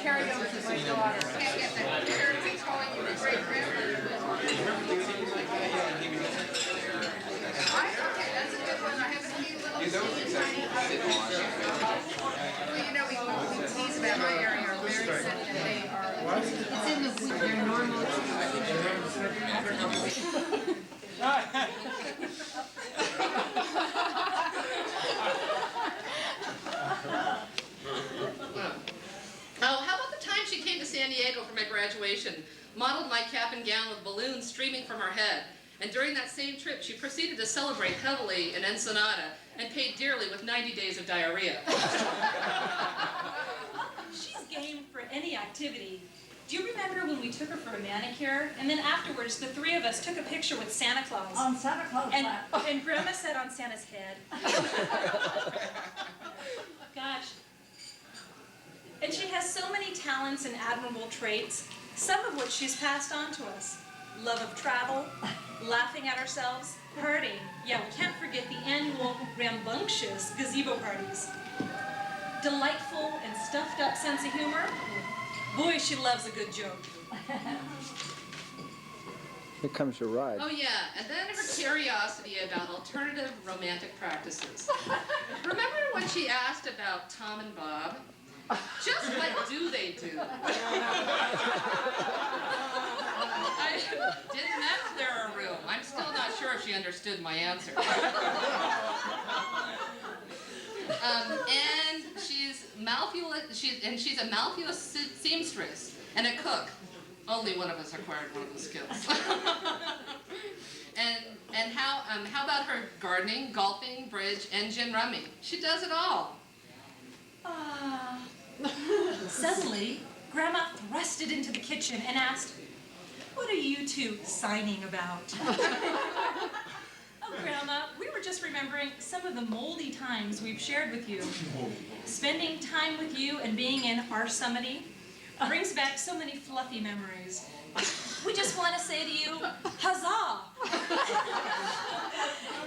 karaoke with my daughter. Can't get that. Everybody's calling you the great grandmother. Okay, that's a good one. I have a few little tiny. Well, you know, we tease about my area. Our married set today are. It's in the their normal. Oh, how about the time she came to San Diego for my graduation, modeled my cap and gown with balloons streaming from her head, and during that same trip she proceeded to celebrate heavily in Ensenada and paid dearly with 90 days of diarrhea. She's game for any activity. Do you remember when we took her for a manicure, and then afterwards the three of us took a picture with Santa Claus? On Santa Claus. And Grandma sat on Santa's head. Gosh. And she has so many talents and admirable traits, some of which she's passed on to us. Love of travel, laughing at ourselves, partying. Yeah, we can't forget the annual rambunctious gazebo parties. Delightful and stuffed up sense of humor. Boy, she loves a good joke. Here comes your ride. Oh yeah, and then her curiosity about alternative romantic practices. Remember when she asked about Tom and Bob? Just what do they do? I didn't enter her room. I'm still not sure if she understood my answer. And she's a malleolous seamstress and a cook. Only one of us acquired one of the skills. and how about her gardening, golfing, bridge, and gin rummy? She does it all. Suddenly, Grandma thrusted into the kitchen and asked, "What are you two signing about?" Oh, Grandma, we were just remembering some of the moldy times we've shared with you. Spending time with you and being in our summity brings back so many fluffy memories. We just want to say to you, huzzah!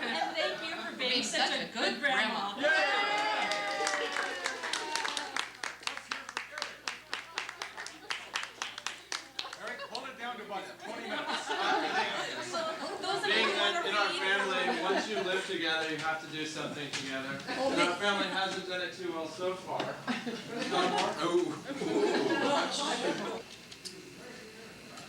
And thank you for being such a good grandma. Being that in our family, once you live together, you have to do something together. And our family hasn't done it too well so far.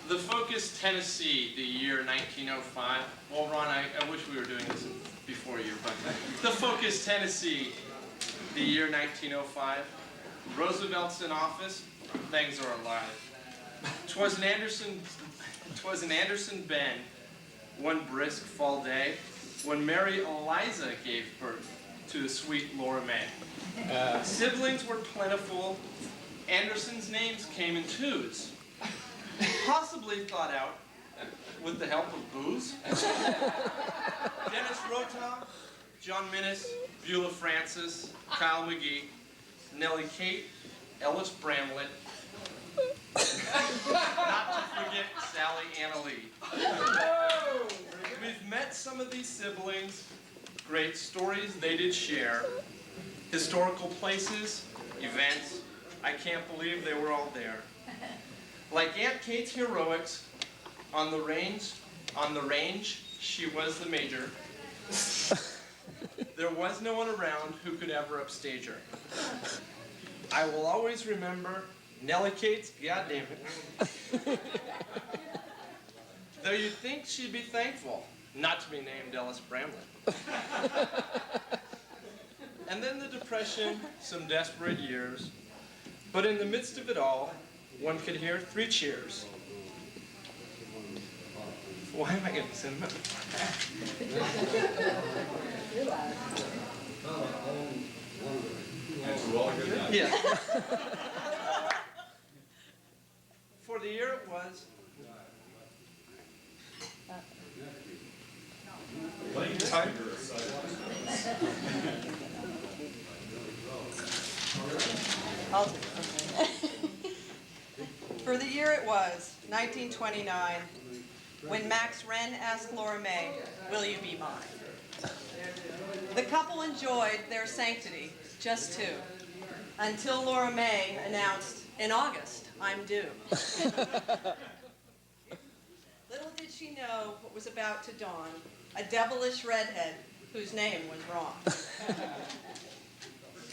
The Focus, Tennessee, the year 1905. Well, Ron, I wish we were doing this before you, but the Focus, Tennessee, the year 1905. Roosevelt's in office. Things are alive. 'Twas an Anderson Bend, one brisk fall day, when Mary Eliza gave birth to the sweet Laura May. Siblings were plentiful. Anderson's names came in twos, possibly thought out with the help of booze. Dennis Rotah, John Minnis, Beulah Francis, Kyle McGee, Nellie Kate, Ellis Bramlett, not to forget Sally Anna Lee. We've met some of these siblings, great stories they did share, historical places, events. I can't believe they were all there. Like Aunt Kate's heroics, on the range, she was the major. There was no one around who could ever upstage her. I will always remember Nellie Kate's goddamn it. Though you'd think she'd be thankful not to be named Ellis Bramlett. And then the Depression, some desperate years. But in the midst of it all, one could hear 3 cheers. Why am I getting sentimental? Yeah. For the year it was. Time. For the year it was, 1929, when Max Wren asked Laura May, "Will you be mine?" The couple enjoyed their sanctity, just 2, until Laura May announced, In August, I'm due. Little did she know what was about to dawn, a devilish redhead whose name was Ron.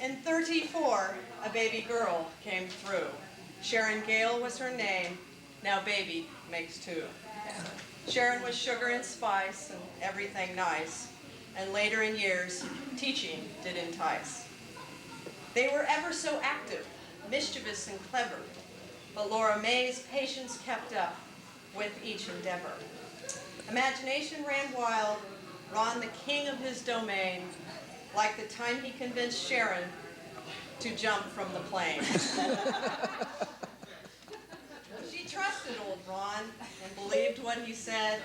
In 34, a baby girl came through. Sharon Gale was her name, now baby makes two. Sharon was sugar and spice and everything nice, and later in years, teaching did entice. They were ever so active, mischievous and clever, but Laura May's patience kept up with each endeavor. Imagination ran wild, Ron the king of his domain, like the time he convinced Sharon to jump from the plane. She trusted old Ron and believed what he said,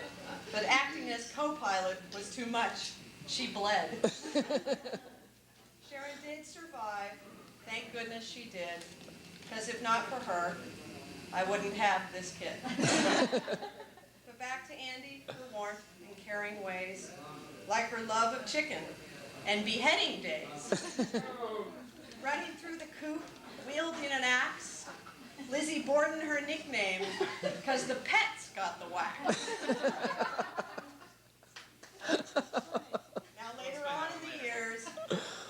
but acting as co-pilot was too much. She bled. Sharon did survive. Thank goodness she did, because if not for her, I wouldn't have this kid. But back to Andy, her warmth and caring ways, like her love of chicken and beheading days. Running through the coop, wielding an axe, Lizzie Borden her nickname, because the pets got the whack. Now later on in the years,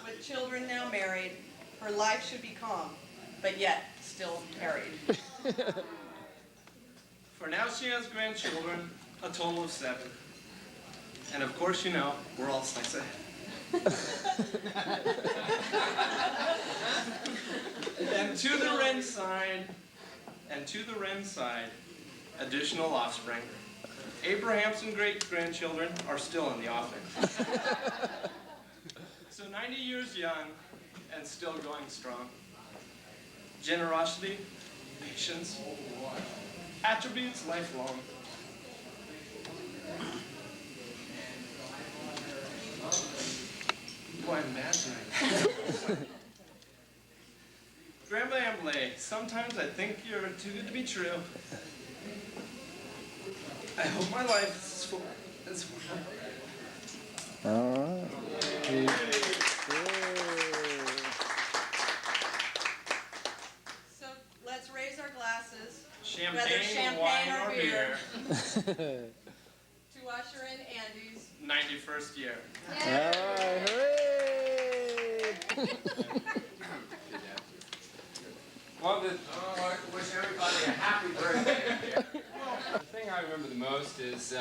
with children now married, her life should be calm, but yet still harried. For now she has grandchildren, a total of 7. And of course, you know, we're all slice ahead. And to the Wren side, additional offspring. Abraham's and great-grandchildren are still in the offing. So 90 years young and still going strong. Generosity, patience, attributes lifelong. Boy, I'm mad tonight. Grandma Amblay, sometimes I think you're too good to be true. I hope my life is full as well. All right. So let's raise our glasses, Champagne, whether champagne wine, or or beer, beer. to usher in Andy's 91st year. All right. Hooray! Well, I wish everybody a happy birthday. The thing I remember the most is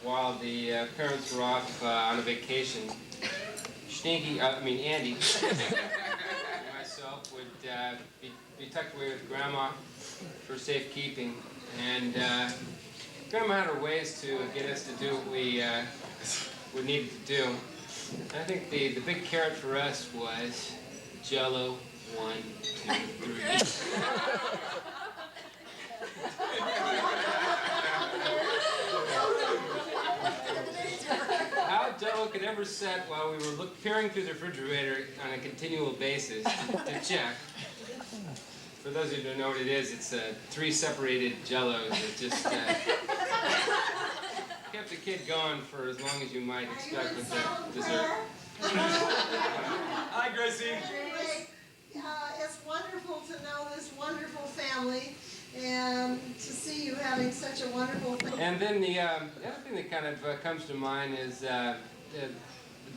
while the parents were off on a vacation, Andy and myself would be tucked away with Grandma for safekeeping. And Grandma had her ways to get us to do what we needed to do. And I think the big carrot for us was Jell-O 1, 2, 3. How Jell-O could ever set while we were peering through the refrigerator on a continual basis to check. For those of you who don't know what it is, it's 3 separated Jell-Os that just kept the kid going for as long as you might expect with the dessert. Hi, Gracie. It's wonderful to know this wonderful family and to see you having such a wonderful family. And then the other thing that kind of comes to mind is the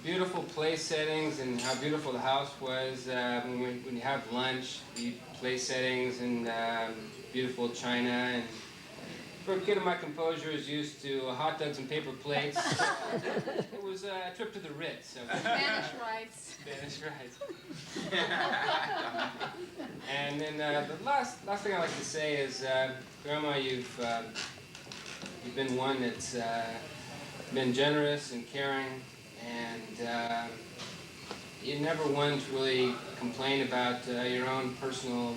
beautiful place settings and how beautiful the house was when you have lunch, the place settings and beautiful china. And for getting my composure is used to hot dogs and paper plates. It was a trip to the Ritz. Spanish rights. Spanish rights. And then the last thing I like to say is, Grandma, you've been one that's been generous and caring, and you never once really complained about your own personal,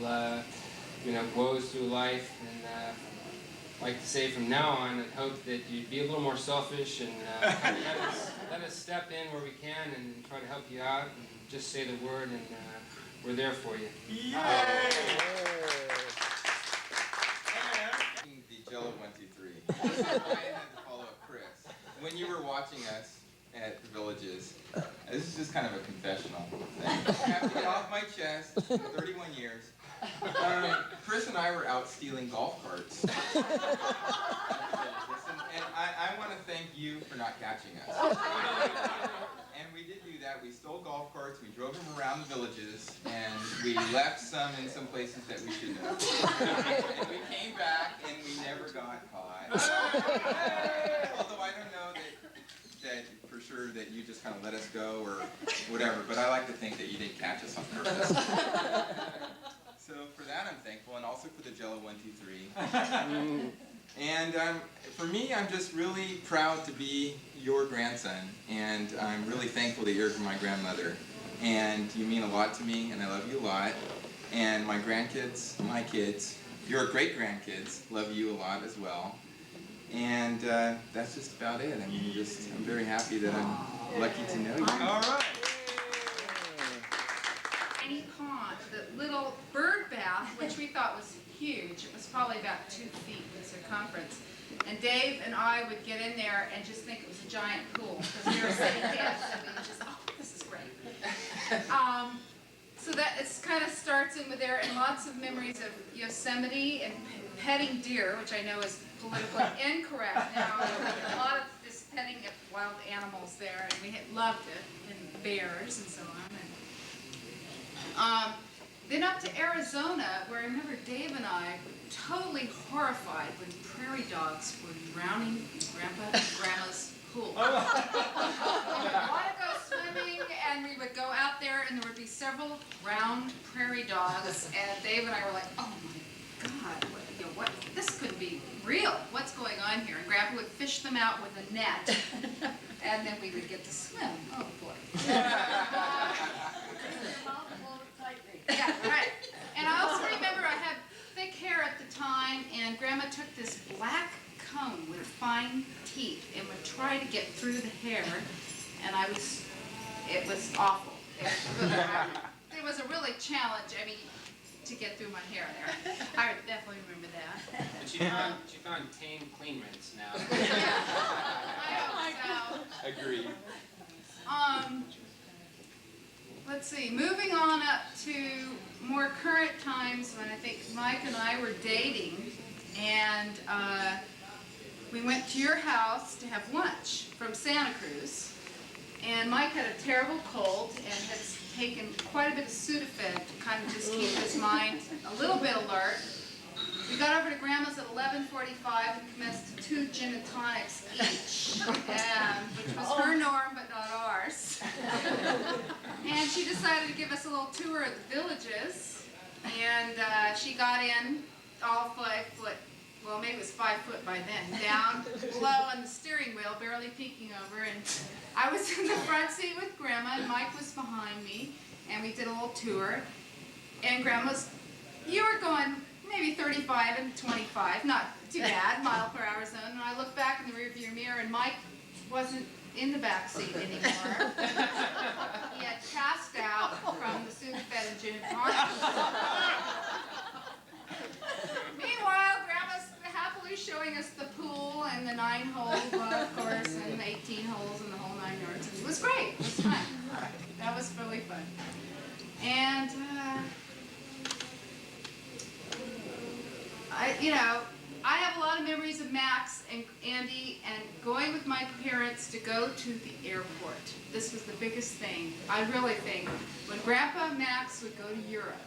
woes through life. And I like to say from now on, I hope that you'd be a little more selfish and let us step in where we can and try to help you out and just say the word, and we're there for you. Yay! The Jell-O 1, 2, 3. I had to follow up Chris. When you were watching us at the Villages, this is just kind of a confessional thing. I have to get off my chest in 31 years. Chris and I were out stealing golf carts. And I want to thank you for not catching us. And we did do that. We stole golf carts, we drove them around the villages, and we left some in some places that we shouldn't have. And we came back, and we never got caught. Although I don't know that for sure that you just kind of let us go or whatever, but I like to think that you didn't catch us on purpose. So for that I'm thankful, and also for the Jello 1, 2, 3. And for me, I'm just really proud to be your grandson, and I'm really thankful that you're my grandmother. And you mean a lot to me, and I love you a lot. And my grandkids, my kids, your great-grandkids love you a lot as well. And that's just about it. I mean, I'm very happy that I'm lucky to know you. All right. Tiny pond, the little bird bath, which we thought was huge. It was probably about 2 feet in circumference. And Dave and I would get in there and just think it was a giant pool because we were sitting kids and we would just, oh, this is great. So that it kind of starts in with there, and lots of memories of Yosemite and petting deer, which I know is politically incorrect now. A lot of this petting of wild animals there, and we had loved it, and bears and so on. Then up to Arizona, where I remember Dave and I were totally horrified when prairie dogs were drowning in Grandpa and Grandma's pool. We would want to go swimming, and we would go out there, and there would be several round prairie dogs, and Dave and I were like, oh my God, what, this couldn't be real. What's going on here? And Grandpa would fish them out with a net, and then we would get to swim. Oh boy. Yeah, right. And I also remember I had thick hair at the time, and Grandma took this black comb with fine teeth and would try to get through the hair, and it was awful. It was a really challenge, I mean, to get through my hair there. I definitely remember that. But she found tame clean rinse now. I hope so. Agreed. Let's see, moving on up to more current times when I think Mike and I were dating, and we went to your house to have lunch from Santa Cruz, and Mike had a terrible cold and had taken quite a bit of Sudafed to kind of just keep his mind a little bit alert. We got over to Grandma's at 11:45 and commenced 2 gin and tonics each, which was her norm but not ours. And she decided to give us a little tour of the villages, and she got in all 5 foot, well maybe it was 5 foot by then, down low on the steering wheel, barely peeking over, and I was in the front seat with Grandma, and Mike was behind me, and we did a little tour, and you were going maybe 35 and 25, not too bad, mile-per-hour zone, and I looked back in the rearview mirror, and Mike wasn't in the back seat anymore. He had passed out from the Sudafed and gin and tonic. Meanwhile, Grandma's happily showing us the pool and the 9-hole golf course and the 18 holes and the whole 9 yards. It was great. It was fun. That was really fun. And I have a lot of memories of Max and Andy and going with my parents to go to the airport. This was the biggest thing. I really think when Grandpa and Max would go to Europe,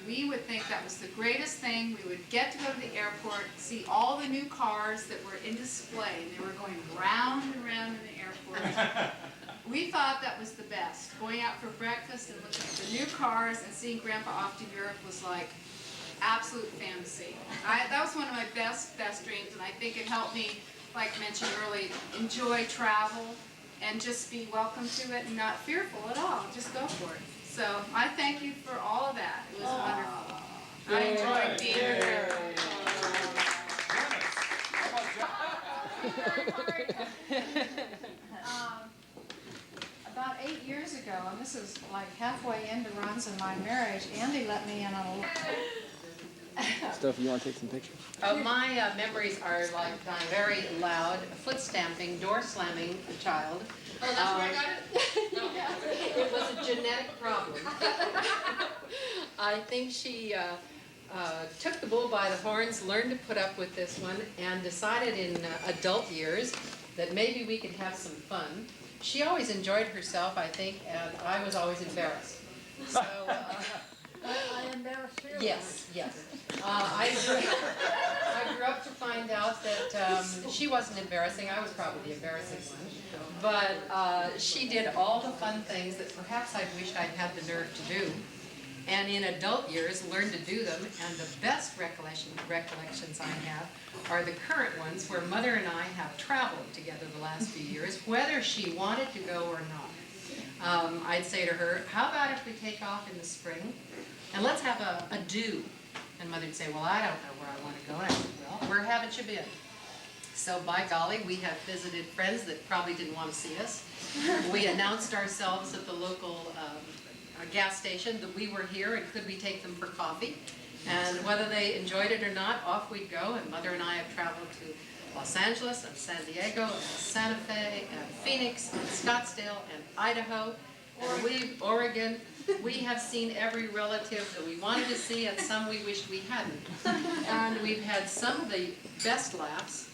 we would think that was the greatest thing. We would get to go to the airport, see all the new cars that were in display, and they were going round and round in the airport. We thought that was the best. Going out for breakfast and looking at the new cars and seeing Grandpa off to Europe was like absolute fantasy. That was one of my best dreams, and I think it helped me, like I mentioned earlier, enjoy travel and just be welcome to it and not fearful at all. Just go for it. So I thank you for all of that. It was wonderful. I enjoyed being here. About 8 years ago, and this is like halfway into Ron's and my marriage, Andy let me in on a little... Stuff, you want to take some pictures? My memories are like very loud, foot stamping, door slamming child. Oh, that's where I got it? It was a genetic problem. I think she took the bull by the horns, learned to put up with this one, and decided in adult years that maybe we could have some fun. She always enjoyed herself, I think, and I was always embarrassed. So, I embarrassed you. yes, yes. I grew up to find out that she wasn't embarrassing. I was probably the embarrassing one. But she did all the fun things that perhaps I wished I'd had the nerve to do. And in adult years, learned to do them. And the best recollections I have are the current ones where Mother and I have traveled together the last few years, whether she wanted to go or not. I'd say to her, how about if we take off in the spring and let's have a do? And Mother'd say, well, I don't know where I want to go. And I said, well, where haven't you been? So by golly, we have visited friends that probably didn't want to see us. We announced ourselves at the local gas station that we were here and could we take them for coffee. And whether they enjoyed it or not, off we'd go. And Mother and I have traveled to Los Angeles and San Diego and Santa Fe and Phoenix and Scottsdale and Idaho and Oregon. We have seen every relative that we wanted to see and some we wished we hadn't. And we've had some of the best laughs,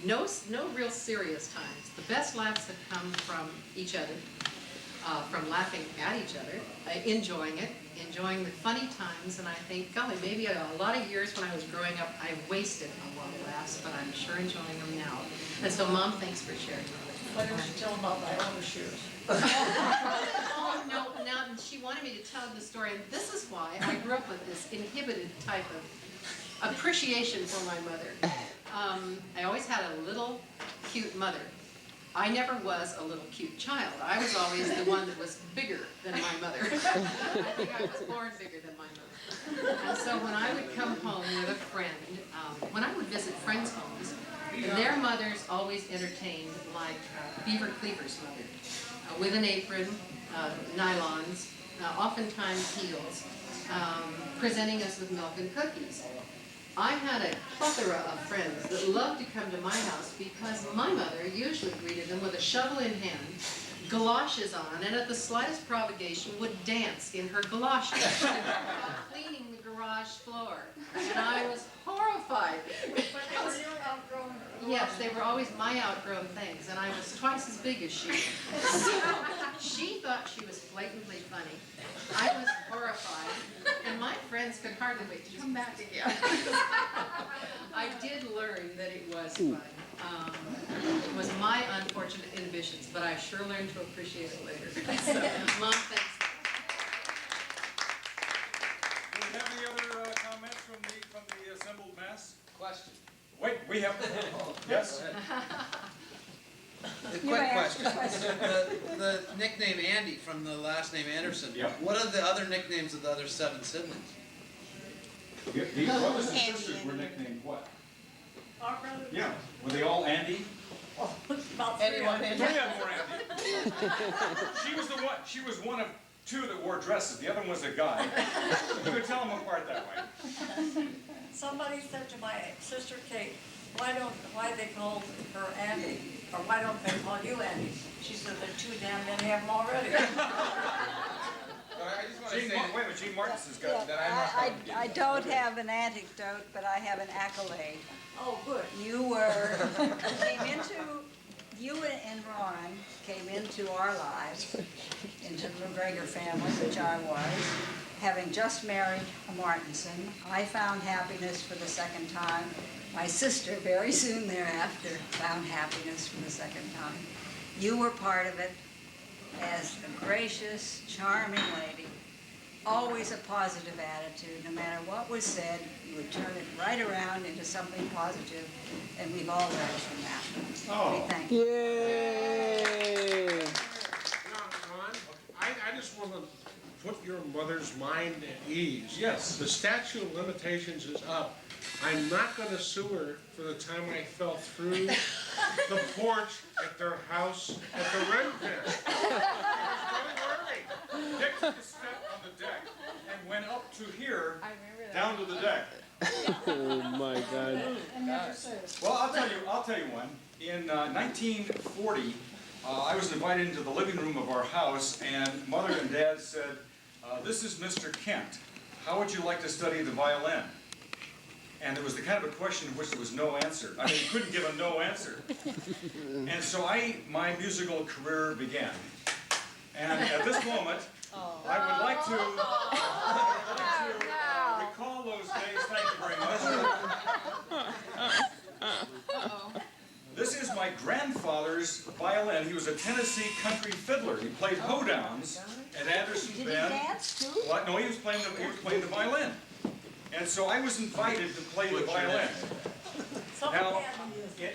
no real serious times. The best laughs have come from each other, from laughing at each other, enjoying it, enjoying the funny times, and I think, golly, maybe a lot of years when I was growing up, I wasted a lot of laughs, but I'm sure enjoying them now. And so, Mom, thanks for sharing. Why don't you tell them about my overshoes? Oh, no, now she wanted me to tell the story, and this is why I grew up with this inhibited type of appreciation for my mother. I always had a little cute mother. I never was a little cute child. I was always the one that was bigger than my mother. I think I was born bigger than my mother. And so when I would come home with a friend, when I would visit friends' homes, their mothers always entertained like Beaver Cleaver's mother, with an apron, nylons, oftentimes heels, presenting us with milk and cookies. I had a plethora of friends that loved to come to my house because my mother usually greeted them with a shovel in hand, galoshes on, and at the slightest provocation would dance in her galoshes, cleaning the garage floor. And I was horrified. But they were your outgrown. Yes, they were always my outgrown things, and I was twice as big as she. So she thought she was blatantly funny. I was horrified, and my friends could hardly wait to come back again. I did learn that it was fun. It was my unfortunate inhibitions, but I sure learned to appreciate it later. So, Mom, thanks. Do we have any other comments from the assembled mass? Question. Wait, we have. Yes. A quick question. The nickname Andy from the last name Anderson. Yep. What are the other nicknames of the other 7 siblings? These brothers and sisters were nicknamed what? Our brothers. Yeah. Were they all Andy? About three of them. Three of them were Andy. She was one of 2 that wore dresses. The other one was a guy. You could tell them apart that way. Somebody said to my sister Kate, why they call her Andy? Or why don't they call you Andy? She said they're too damn many have them already. I just want to Gene, say wait a minute, Gene Martin's got that I'm not going to I don't have an anecdote, but I have an accolade. Oh, good. You and Ron came into our lives, into the McGregor family, which I was, having just married a Martinson. I found happiness for the second time. My sister, very soon thereafter, found happiness for the second time. You were part of it as a gracious, charming lady. Always a positive attitude. No matter what was said, you would turn it right around into something positive, and we've all learned from that. Oh. We thank you. Yay! Ron, I just want to put your mother's mind at ease. Yes. The statute of limitations is up. I'm not going to sue her for the time I fell through the porch at their house at the Wren pit. Don't worry. Dick took a step on the deck and went up to here, down to the deck. Oh my God. Well, I'll tell you one. In 1940, I was invited into the living room of our house, and Mother and Dad said, "This is Mr. Kent. how would you like to study the violin? And it was the kind of a question in which there was no answer. I mean, you couldn't give a no answer. And so my musical career began. And at this moment, I would like to recall those days. Thank you very much. This is my grandfather's violin. He was a Tennessee country fiddler. He played hoedowns at Anderson's Bend. Did he dance too? What? No, he was playing the violin. And so I was invited to play the violin. Now,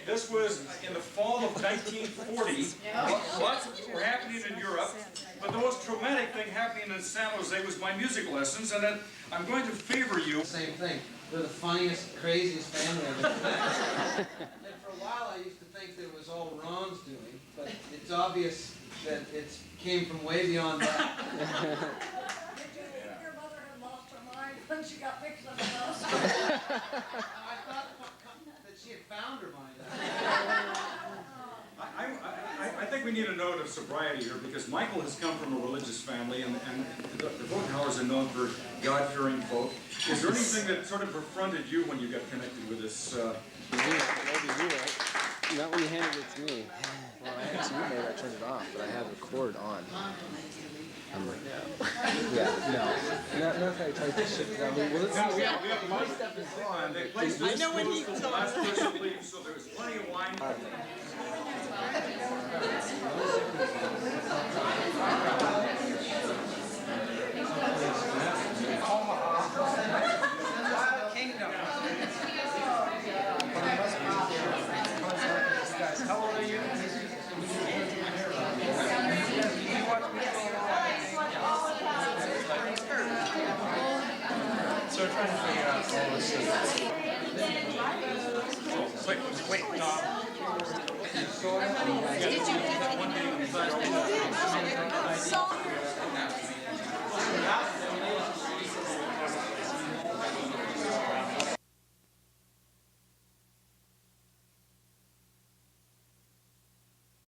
this was in the fall of 1940. Lots of things were happening in Europe, but the most traumatic thing happening in San Jose was my music lessons, and then I'm going to favor you. Same thing. We're the funniest, craziest family I've ever met. And for a while I used to think that it was all Ron's doing, but it's obvious that it came from way beyond that. Did you think your mother had lost her mind when she got mixed up in us? I thought that she had found her mind. I think we need a note of sobriety here because Michael has come from a religious family and the Bodenhauers are known for God-fearing folk. Is there anything that sort of befriended you when you got connected with this? Not when you handed it to me. Well, I actually maybe I turned it off, but I had the cord on. I'm like, no. Yeah, no. Not if I tried to shift it. I mean, well, let's see. My stuff is on. They placed this the last person to leave, so there was plenty of wine. Kingdom. How old are you? So we're trying to figure out all this stuff. Wait, Did you